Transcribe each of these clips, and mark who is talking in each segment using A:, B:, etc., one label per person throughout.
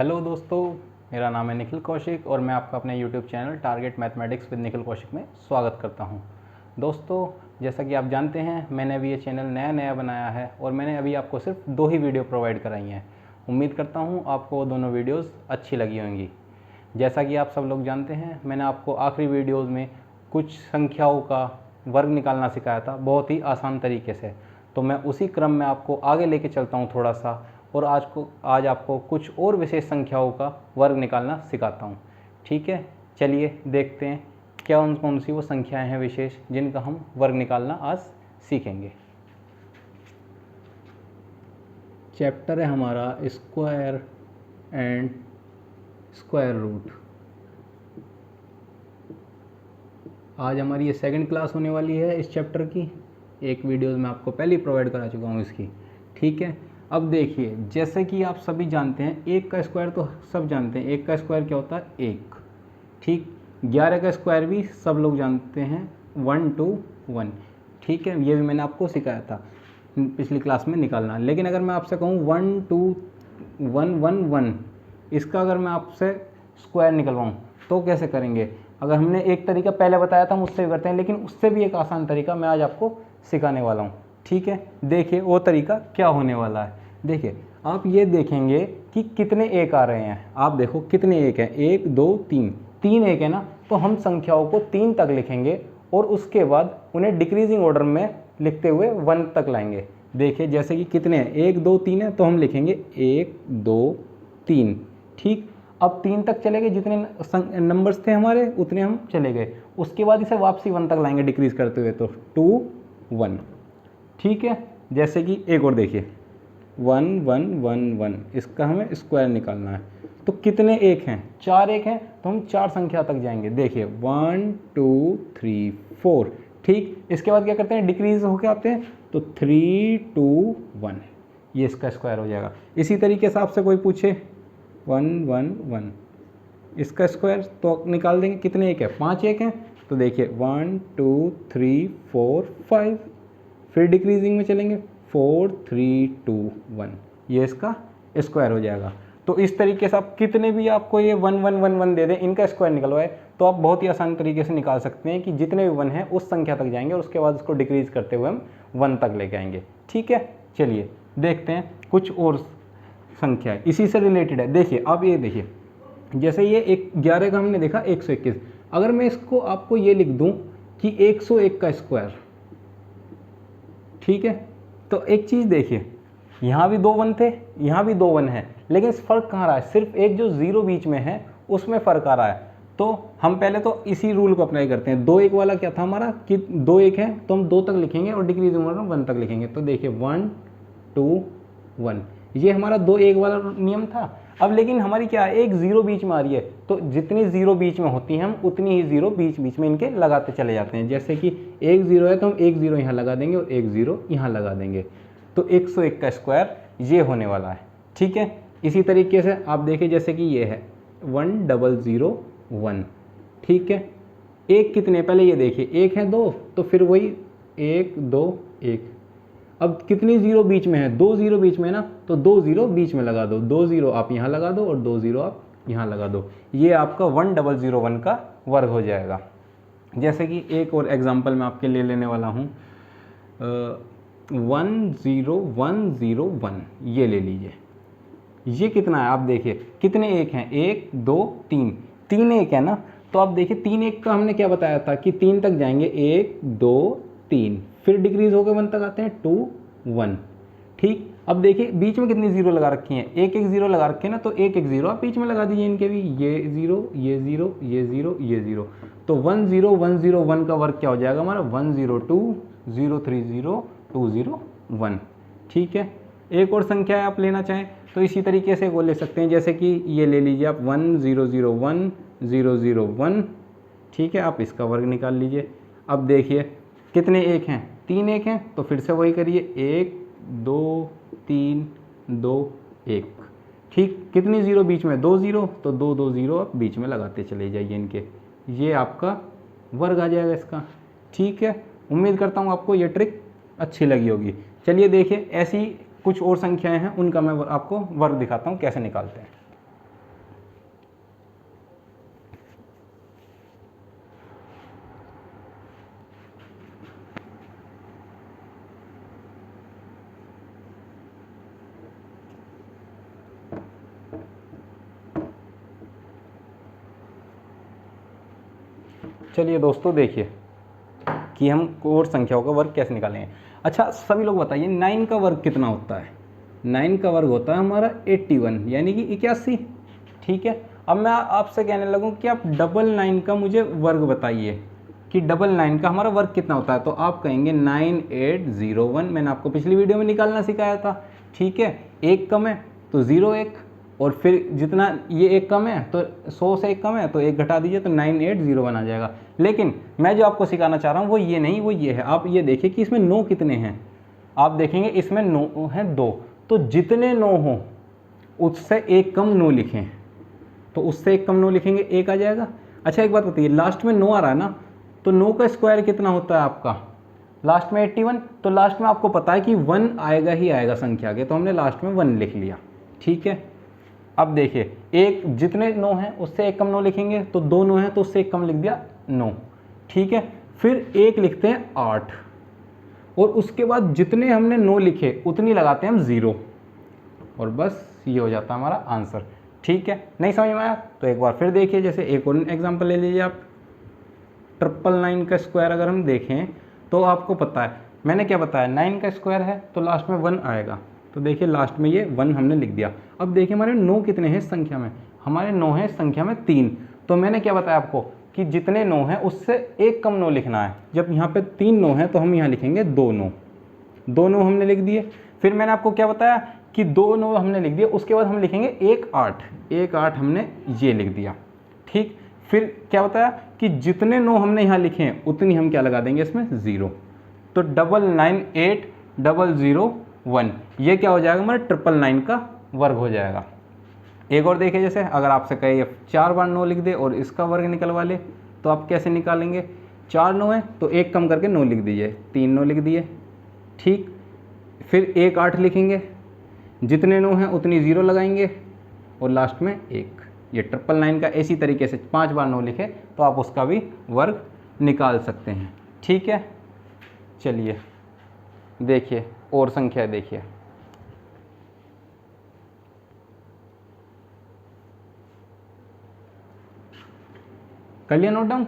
A: Hello दोस्तों, मेरा नाम है निखिल कौशिक और मैं आपका अपने YouTube channel target mathematics with Nikhil Kaushik में स्वागत करता हूं। दोस्तों, जैसा कि आप जानते हैं, मैंने अभी ये चैनल नया बनाया है और मैंने अभी आपको सिर्फ 2 ही वीडियो प्रोवाइड कराई हैं। उम्मीद करता हूं आपको वो दोनों वीडियोस अच्छी लगी होंगी। जैसा कि आप सब लोग जानते हैं, मैंने आपको आखिरी वीडियोज़ में कुछ संख्याओं का वर्ग निकालना सिखाया था बहुत ही आसान तरीके से। तो मैं उसी क्रम में आपको आगे लेके चलता हूँ थोड़ा सा, और आज आपको कुछ और विशेष संख्याओं का वर्ग निकालना सिखाता हूँ। ठीक है, चलिए देखते हैं क्या कौन सी वो संख्याएं हैं विशेष जिनका हम वर्ग निकालना आज सीखेंगे। चैप्टर है हमारा स्क्वायर एंड स्क्वायर रूट। आज हमारी ये सेकंड क्लास होने वाली है इस चैप्टर की। एक वीडियोज़ मैं आपको पहले ही प्रोवाइड करा चुका हूँ इसकी। ठीक है, अब देखिए, जैसे कि आप सभी जानते हैं, 1 का स्क्वायर तो सब जानते हैं। 1 का स्क्वायर क्या होता है? 1। ठीक, 11 का स्क्वायर भी सब लोग जानते हैं, 1 to 1। ठीक है, ये भी मैंने आपको सिखाया था पिछली क्लास में निकालना। लेकिन अगर मैं आपसे कहूँ 1 2 1 1 1, इसका अगर मैं आपसे स्क्वायर निकलवाऊँ तो कैसे करेंगे? अगर हमने एक तरीका पहले बताया था हम उससे भी करते हैं, लेकिन उससे भी एक आसान तरीका मैं आज आपको सिखाने वाला हूँ। ठीक है, देखिए वो तरीका क्या होने वाला है। देखिए, आप ये देखेंगे कि कितने एक आ रहे हैं। आप देखो कितने एक हैं, 1 2 3, 3 एक है ना, तो हम संख्याओं को 3 तक लिखेंगे और उसके बाद उन्हें डिक्रीजिंग ऑर्डर में लिखते हुए 1 तक लाएंगे। देखिए, जैसे कि कितने हैं, 1 2 3 है, तो हम लिखेंगे 1 2 3। ठीक, अब 3 तक चले गए, जितने नंबर्स थे हमारे उतने हम चले गए। उसके बाद इसे वापसी 1 तक लाएंगे डिक्रीज करते हुए, तो 2 1। ठीक है, जैसे कि एक और देखिए 1 1 1 1, इसका हमें स्क्वायर निकालना है। तो कितने एक हैं? 4 एक हैं, तो हम 4 संख्या तक जाएंगे। देखिए 1 2 3 4। ठीक, इसके बाद क्या करते हैं, डिक्रीज होके आते हैं, तो 3 2 1, ये इसका स्क्वायर हो जाएगा। इसी तरीके से आपसे कोई पूछे 1 1 1, इसका स्क्वायर तो निकाल देंगे। कितने एक है? 5 एक हैं, तो देखिए 1 2 3 4 5, फिर डिक्रीजिंग में चलेंगे, 4 3 2 1, ये इसका स्क्वायर हो जाएगा। तो इस तरीके से आप कितने भी आपको ये 1 1 1 1 दे दें, इनका स्क्वायर निकलवाए, तो आप बहुत ही आसान तरीके से निकाल सकते हैं कि जितने भी 1 हैं उस संख्या तक जाएंगे और उसके बाद उसको डिक्रीज करते हुए हम 1 तक लेके आएंगे। ठीक है, चलिए देखते हैं कुछ और संख्या इसी से रिलेटेड है। देखिए, अब ये देखिए, जैसे ये 11 का हमने देखा 121, अगर मैं इसको आपको ये लिख दूं कि 101 का स्क्वायर। ठीक है, तो एक चीज़ देखिए, यहाँ भी 2 1 थे, यहाँ भी 2 1 है, लेकिन फ़र्क कहाँ रहा है? सिर्फ एक जो 0 बीच में है उसमें फ़र्क आ रहा है। तो हम पहले तो इसी रूल को अप्लाई करते हैं। 2 1 वाला क्या था हमारा कि 2 1 है तो हम 2 तक लिखेंगे और डिक्रीजिंग ऑर्डर में 1 तक लिखेंगे। तो देखिए 1 2 1, ये हमारा 2 1 वाला नियम था। अब लेकिन हमारी क्या है, एक 0 बीच में आ रही है, तो जितनी 0 बीच में होती हैं हम उतनी ही 0 बीच बीच में इनके लगाते चले जाते हैं। जैसे कि 1 0 है तो हम 1 0 यहाँ लगा देंगे और 1 0 यहाँ लगा देंगे। तो 101 का स्क्वायर ये होने वाला है। ठीक है, इसी तरीके से आप देखिए, जैसे कि ये है 1 0 0 1। ठीक है, एक कितने, पहले ये देखिए, एक है 2, तो फिर वही 1 2 1। अब कितनी 0 बीच में है? 2 0 बीच में है ना, तो 2 0 बीच में लगा दो। 2 0 आप यहाँ लगा दो और 2 0 आप यहाँ लगा दो। ये आपका 1 0 0 1 का वर्ग हो जाएगा। जैसे कि एक और एग्जांपल मैं आपके लिए लेने वाला हूँ, 1 0 1 0 1, ये ले लीजिए। ये कितना है? आप देखिए कितने एक हैं, 1 2 3, 3 एक है ना। तो आप देखिए 3 1 का हमने क्या बताया था कि 3 तक जाएंगे, 1 2 3, फिर डिक्रीज होकर 1 तक आते हैं, 2 1। ठीक, अब देखिए बीच में कितनी 0 लगा रखी हैं, 1 1 0 लगा रखे हैं ना, तो 1 1 0 आप बीच में लगा दीजिए इनके भी, ये 0 ये 0 ये 0 ये 0। तो 1 0 1 0 1 का वर्ग क्या हो जाएगा हमारा? 1 0 2 0 3 0 2 0 1। ठीक है, एक और संख्या आप लेना चाहें तो इसी तरीके से वो ले सकते हैं। जैसे कि ये ले लीजिए आप 1 0 0 1 0 0 1। ठीक है, आप इसका वर्ग निकाल लीजिए। अब देखिए कितने एक हैं? 3 एक हैं, तो फिर से वही करिए, 1 2 3 2 1। ठीक, कितनी 0 बीच में? 2 0, तो 2 2 0 आप बीच में लगाते चले जाइए इनके, ये आपका वर्ग आ जाएगा इसका। ठीक है, उम्मीद करता हूँ आपको ये ट्रिक अच्छी लगी होगी। चलिए देखिए, ऐसी कुछ और संख्याएं हैं, उनका मैं आपको वर्ग दिखाता हूँ कैसे निकालते हैं। चलिए दोस्तों देखिए कि हम और संख्याओं का वर्ग कैसे निकालेंगे। अच्छा सभी लोग बताइए 9 का वर्ग कितना होता है। 9 का वर्ग होता है हमारा 81 यानी कि 81। ठीक है, अब मैं आपसे कहने लगूँ कि आप 999 का मुझे वर्ग बताइए कि 999 का हमारा वर्ग कितना होता है, तो आप कहेंगे 9801। मैंने आपको पिछली वीडियो में निकालना सिखाया था। ठीक है, एक कम है तो 0 1, और फिर जितना ये एक कम है तो 100 से एक कम है तो एक घटा दीजिए तो 9801 आ जाएगा। लेकिन मैं जो आपको सिखाना चाह रहा हूँ वो ये नहीं, वो ये है। आप ये देखिए कि इसमें 9 कितने हैं। आप देखेंगे इसमें 9 हैं 2, तो जितने 9 हों उससे एक कम 9 लिखें, तो उससे एक कम 9 लिखेंगे 1 आ जाएगा। अच्छा एक बात बताइए, लास्ट में 9 आ रहा है ना, तो 9 का स्क्वायर कितना होता है आपका, लास्ट में 81, तो लास्ट में आपको पता है कि 1 आएगा ही आएगा संख्या के, तो हमने लास्ट में 1 लिख लिया। ठीक है, अब देखिए एक जितने 9 हैं उससे एक कम 9 लिखेंगे, तो 2 9 हैं तो उससे एक कम लिख दिया 9। ठीक है, फिर एक लिखते हैं 8, और उसके बाद जितने हमने 9 लिखे उतनी लगाते हैं हम 0, और बस ये हो जाता है हमारा आंसर। ठीक है, नहीं समझ में आया तो एक बार फिर देखिए, जैसे एक और एग्जांपल ले लीजिए आप। 999 का स्क्वायर अगर हम देखें तो आपको पता है मैंने क्या बताया, 9 का स्क्वायर है तो लास्ट में 1 आएगा, तो देखिए लास्ट में ये 1 हमने लिख दिया। अब देखिए हमारे 9 कितने हैं संख्या में, हमारे 9 हैं संख्या में 3, तो मैंने क्या बताया आपको कि जितने 9 हैं उससे एक कम 9 लिखना है। जब यहाँ पे 3 9 हैं तो हम यहाँ लिखेंगे 2 9, 2 9 हमने लिख दिए। फिर मैंने आपको क्या बताया कि 2 9 हमने लिख दिए, उसके बाद हम लिखेंगे 1 8, 1 8 हमने ये लिख दिया। ठीक, फिर क्या बताया कि जितने 9 हमने यहाँ लिखे हैं उतनी हम क्या लगा देंगे इसमें 0, तो 998001 ये क्या हो जाएगा हमारा 999 का वर्ग हो जाएगा। एक और देखिए, जैसे अगर आपसे कहे 4 बार 9 लिख दे और इसका वर्ग निकलवा ले तो आप कैसे निकालेंगे। 4 9 है तो एक कम करके 9 लिख दीजिए, 3 9 लिख दिए। ठीक, फिर 1 8 लिखेंगे, जितने 9 हैं उतनी 0 लगाएंगे और लास्ट में 1। ये 999 का इसी तरीके से 5 बार 9 लिखे तो आप उसका भी वर्ग निकाल सकते हैं। ठीक है, चलिए देखिए और संख्या देखिए। कर लिया नोट डाउन,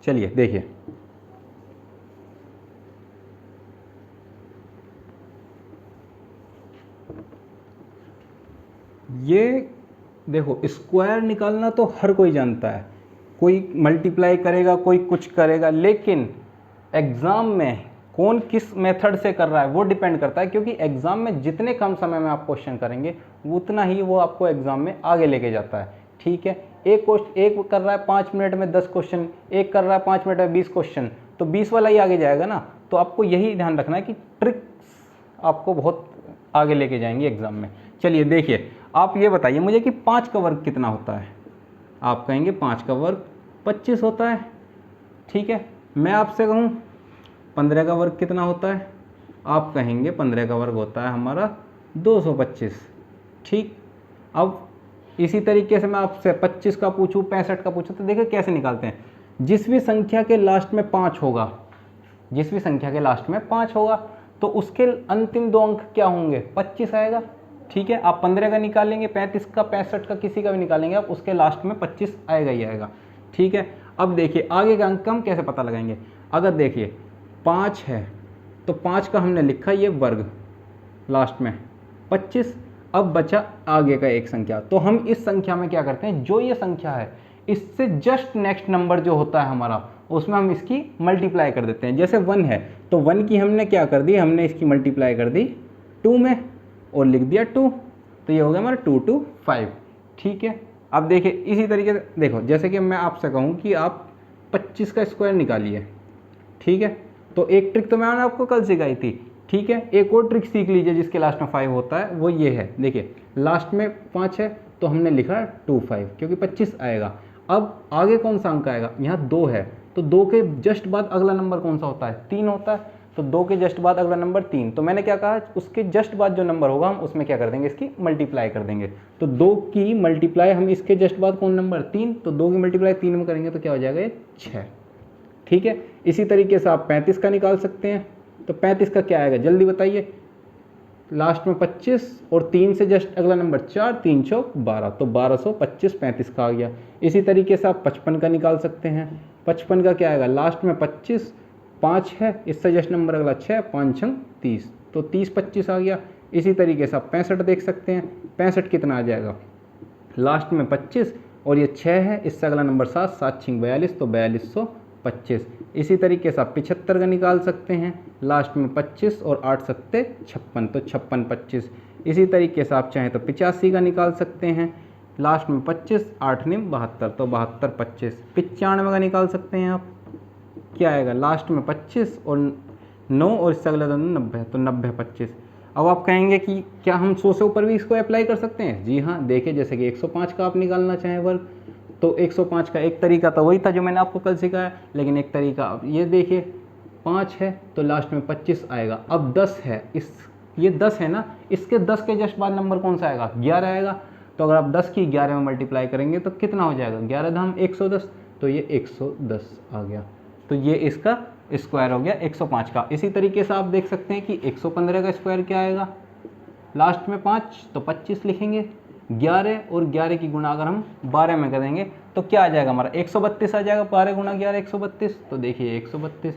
A: चलिए देखिए। ये देखो स्क्वायर निकालना तो हर कोई जानता है, कोई मल्टीप्लाई करेगा कोई कुछ करेगा, लेकिन एग्ज़ाम में कौन किस मेथड से कर रहा है वो डिपेंड करता है, क्योंकि एग्ज़ाम में जितने कम समय में आप क्वेश्चन करेंगे उतना ही वो आपको एग्ज़ाम में आगे लेके जाता है। ठीक है, एक कर रहा है 5 मिनट में 10 क्वेश्चन, एक कर रहा है 5 मिनट में 20 क्वेश्चन, तो 20 वाला ही आगे जाएगा ना। तो आपको यही ध्यान रखना है कि ट्रिक्स आपको बहुत आगे लेके जाएंगे एग्ज़ाम में। चलिए देखिए, आप ये बताइए मुझे कि 5 का वर्ग कितना होता है। आप कहेंगे 5 का वर्ग 25 होता है। ठीक है, मैं आपसे कहूँ 15 का वर्ग कितना होता है, आप कहेंगे 15 का वर्ग होता है हमारा 225। ठीक, अब इसी तरीके से मैं आपसे 25 का पूछूं 65 का पूछूं तो देखिए कैसे निकालते हैं। जिस भी संख्या के लास्ट में 5 होगा, जिस भी संख्या के लास्ट में 5 होगा तो उसके अंतिम 2 अंक क्या होंगे, 25 आएगा। ठीक है, आप 15 का निकालेंगे, 35 का, 65 का, किसी का भी निकालेंगे आप, उसके लास्ट में 25 आएगा ही आएगा। ठीक है, अब देखिए आगे का अंक हम कैसे पता लगाएंगे। अगर देखिए 5 है तो 5 का हमने लिखा ये वर्ग, लास्ट में 25, अब बचा आगे का एक संख्या, तो हम इस संख्या में क्या करते हैं, जो ये संख्या है इससे जस्ट नेक्स्ट नंबर जो होता है हमारा उसमें हम इसकी मल्टीप्लाई कर देते हैं। जैसे 1 है तो 1 की हमने क्या कर दी, हमने इसकी मल्टीप्लाई कर दी 2 में और लिख दिया 2, तो ये हो गया हमारा 2 2 5। ठीक है, अब देखिए इसी तरीके से देखो, जैसे कि मैं आपसे कहूँ कि आप 25 का स्क्वायर निकालिए। ठीक है, तो एक ट्रिक तो मैंने आपको कल सिखाई थी। ठीक है, एक और ट्रिक सीख लीजिए जिसके लास्ट में 5 होता है, वो ये है। देखिए लास्ट में 5 है तो हमने लिखा 2 5 क्योंकि 25 आएगा। अब आगे कौन सा अंक आएगा, यहाँ 2 है तो 2 के जस्ट बाद अगला नंबर कौन सा होता है, 3 होता है, तो 2 के जस्ट बाद अगला नंबर 3। तो मैंने क्या कहा, उसके जस्ट बाद जो नंबर होगा हम उसमें क्या कर देंगे, इसकी मल्टीप्लाई कर देंगे। तो 2 की मल्टीप्लाई हम इसके जस्ट बाद कौन नंबर 3, तो 2 की मल्टीप्लाई 3 में करेंगे तो क्या हो जाएगा, ये 6। ठीक है, इसी तरीके से आप 35 का निकाल सकते हैं। तो 35 का क्या आएगा जल्दी बताइए, लास्ट में 25 और 3 से जस्ट अगला नंबर 4, 3 चौक 12, तो 1225 35 का आ गया। इसी तरीके से आप 55 का निकाल सकते हैं। 55 का क्या आएगा, लास्ट में 25, 5 है, इससे जस्ट नंबर अगला 6, 5 छंग 30, तो 30 25 आ गया। इसी तरीके से आप 65 देख सकते हैं। 65 कितना आ जाएगा, लास्ट में 25 और ये 6 है, इससे अगला नंबर 7, 7 छिंग 42, तो 4225। इसी तरीके से आप 75 का निकाल सकते हैं। लास्ट में 25 और 8 सत्ते 56, तो 56 25। इसी तरीके से आप चाहें तो 85 का निकाल सकते हैं। लास्ट में 25, 8 निम 72, तो 72 25। 95 का निकाल सकते हैं आप, क्या आएगा, लास्ट में 25 और 9 और इससे अगला 90, तो 90 25। अब आप कहेंगे कि क्या हम 100 से ऊपर भी इसको अप्लाई कर सकते हैं? जी हाँ, देखिए जैसे कि 105 का आप निकालना चाहें वर्ग, तो 105 का एक तरीका तो वही था जो मैंने आपको कल सिखाया, लेकिन एक तरीका अब ये देखिए, 5 है तो लास्ट में 25 आएगा। अब 10 है, ये 10 है ना, इसके 10 के जस्ट बाद नंबर कौन सा आएगा, 11 आएगा। तो अगर आप 10 की 11 में मल्टीप्लाई करेंगे तो कितना हो जाएगा, 11 धाम 110, तो ये 110 आ गया। तो ये इसका स्क्वायर हो गया 105 का। इसी तरीके से आप देख सकते हैं कि 115 का स्क्वायर क्या आएगा, लास्ट में 5 तो 25 लिखेंगे, 11 और 11 की गुणा अगर हम 12 में करेंगे तो क्या आ जाएगा हमारा, 132 आ जाएगा। 12 गुणा 11 132, तो देखिए 132,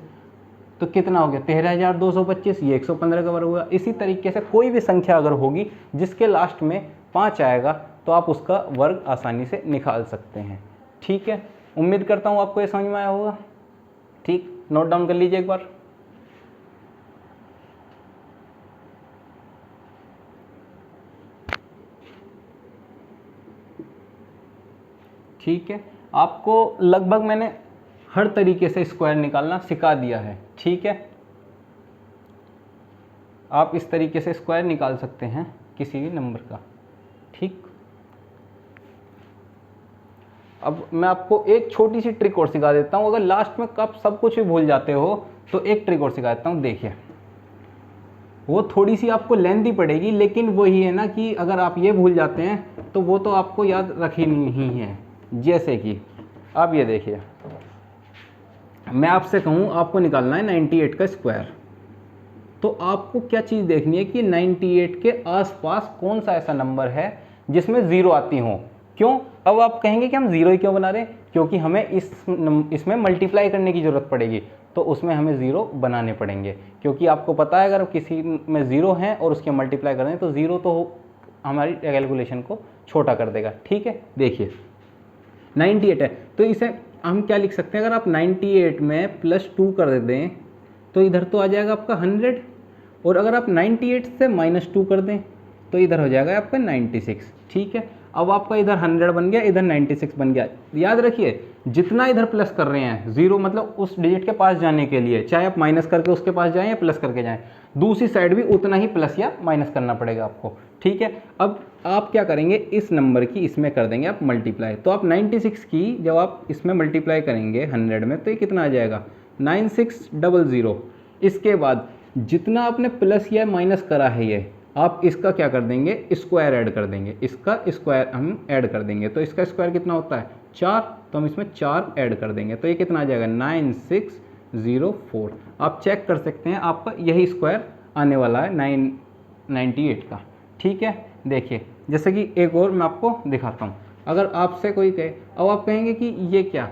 A: तो कितना हो गया 13,225, ये 115 का वर्ग हुआ। इसी तरीके से कोई भी संख्या अगर होगी जिसके लास्ट में 5 आएगा तो आप उसका वर्ग आसानी से निकाल सकते हैं। ठीक है, उम्मीद करता हूँ आपको ये समझ में आया होगा। ठीक, नोट डाउन कर लीजिए एक बार। ठीक है, आपको लगभग मैंने हर तरीके से स्क्वायर निकालना सिखा दिया है। ठीक है, आप इस तरीके से स्क्वायर निकाल सकते हैं किसी भी नंबर का। ठीक, अब मैं आपको एक छोटी सी ट्रिक और सिखा देता हूँ। अगर लास्ट में आप सब कुछ भी भूल जाते हो तो एक ट्रिक और सिखा देता हूँ। देखिए, वो थोड़ी सी आपको लेंथी पड़ेगी, लेकिन वही है ना कि अगर आप ये भूल जाते हैं तो वो तो आपको याद रखी नहीं है। जैसे कि आप ये देखिए, मैं आपसे कहूँ आपको निकालना है 98 का स्क्वायर, तो आपको क्या चीज़ देखनी है कि 98 के आसपास कौन सा ऐसा नंबर है जिसमें ज़ीरो आती हो। क्यों? अब आप कहेंगे कि हम ज़ीरो ही क्यों बना रहे हैं, क्योंकि हमें इसमें मल्टीप्लाई करने की ज़रूरत पड़ेगी, तो उसमें हमें ज़ीरो बनाने पड़ेंगे। क्योंकि आपको पता है अगर किसी में ज़ीरो है और उसके मल्टीप्लाई करें तो ज़ीरो तो हमारी कैलकुलेशन को छोटा कर देगा। ठीक है, देखिए 98 है तो इसे हम क्या लिख सकते हैं, अगर आप 98 में +2 कर दें तो इधर तो आ जाएगा आपका 100, और अगर आप 98 से -2 कर दें तो इधर हो जाएगा आपका 96। ठीक है, अब आपका इधर 100 बन गया, इधर 96 बन गया। याद रखिए, जितना इधर प्लस कर रहे हैं जीरो मतलब उस डिजिट के पास जाने के लिए, चाहे आप माइनस करके उसके पास जाएं या प्लस करके जाएं, दूसरी साइड भी उतना ही प्लस या माइनस करना पड़ेगा आपको। ठीक है, अब आप क्या करेंगे, इस नंबर की इसमें कर देंगे आप मल्टीप्लाई। तो आप 96 की जब आप इसमें मल्टीप्लाई करेंगे 100 में तो ये कितना आ जाएगा, 9600। इसके बाद जितना आपने प्लस या माइनस करा है ये, आप इसका क्या कर देंगे, स्क्वायर ऐड कर देंगे। इसका स्क्वायर हम ऐड कर देंगे, तो इसका स्क्वायर कितना होता है 4, तो हम इसमें 4 ऐड कर देंगे, तो ये कितना आ जाएगा 9604। आप चेक कर सकते हैं, आपका यही स्क्वायर आने वाला है 998 का। ठीक है, देखिए जैसे कि एक और मैं आपको दिखाता हूँ। अगर आपसे कोई कहे, अब आप कहेंगे कि ये क्या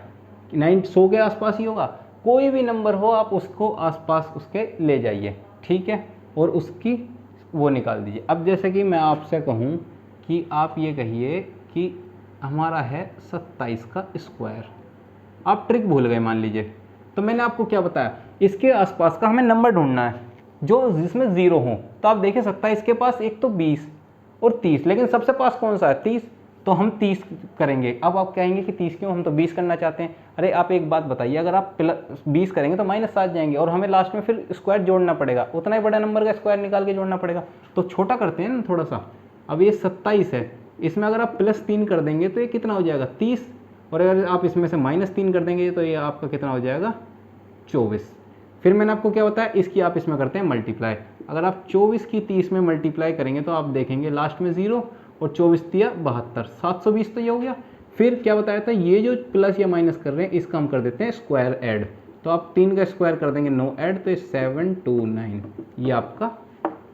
A: 900 के आसपास ही होगा, कोई भी नंबर हो आप उसको आसपास उसके ले जाइए। ठीक है, और उसकी वो निकाल दीजिए। अब जैसे कि मैं आपसे कहूँ कि आप ये कहिए कि हमारा है 27 का स्क्वायर, आप ट्रिक भूल गए मान लीजिए, तो मैंने आपको क्या बताया, इसके आसपास का हमें नंबर ढूंढना है जो जिसमें ज़ीरो हो। तो आप देखिए 27 के पास एक तो 20 और 30, लेकिन सबसे पास कौन सा है 30, तो हम 30 करेंगे। अब आप कहेंगे कि 30 क्यों, हम तो 20 करना चाहते हैं। अरे आप एक बात बताइए, अगर आप 20 करेंगे तो -7 जाएंगे और हमें लास्ट में फिर स्क्वायर जोड़ना पड़ेगा, उतना ही बड़ा नंबर का स्क्वायर निकाल के जोड़ना पड़ेगा, तो छोटा करते हैं ना थोड़ा सा। अब ये 27 है, इसमें अगर आप +3 कर देंगे तो ये कितना हो जाएगा 30, और अगर आप इसमें से -3 कर देंगे तो ये आपका कितना हो जाएगा 24। फिर मैंने आपको क्या बताया, इसकी आप इसमें करते हैं मल्टीप्लाई। अगर आप 24 की 30 में मल्टीप्लाई करेंगे तो आप देखेंगे लास्ट में 0 और 24 तिया 72, 720 तो ये हो गया। फिर क्या बताया था, ये जो प्लस या माइनस कर रहे हैं इसका हम कर देते हैं स्क्वायर ऐड, तो आप 3 का स्क्वायर कर देंगे 9 ऐड, तो 729, ये आपका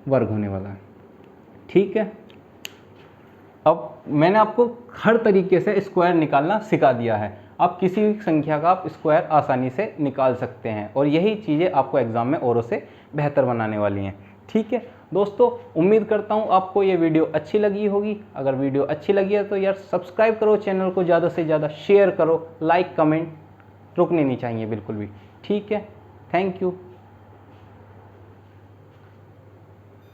A: वर्ग होने वाला है। ठीक है। अब मैंने आपको हर तरीके से स्क्वायर निकालना सिखा दिया है। आप किसी भी संख्या का आप स्क्वायर आसानी से निकाल सकते हैं और यही चीज़ें आपको एग्ज़ाम में औरों से बेहतर बनाने वाली हैं। ठीक है दोस्तों, उम्मीद करता हूँ आपको ये वीडियो अच्छी लगी होगी। अगर वीडियो अच्छी लगी है तो यार सब्सक्राइब करो चैनल को, ज़्यादा से ज़्यादा शेयर करो, लाइक कमेंट रुकने नहीं चाहिए बिल्कुल भी। ठीक है, थैंक यू।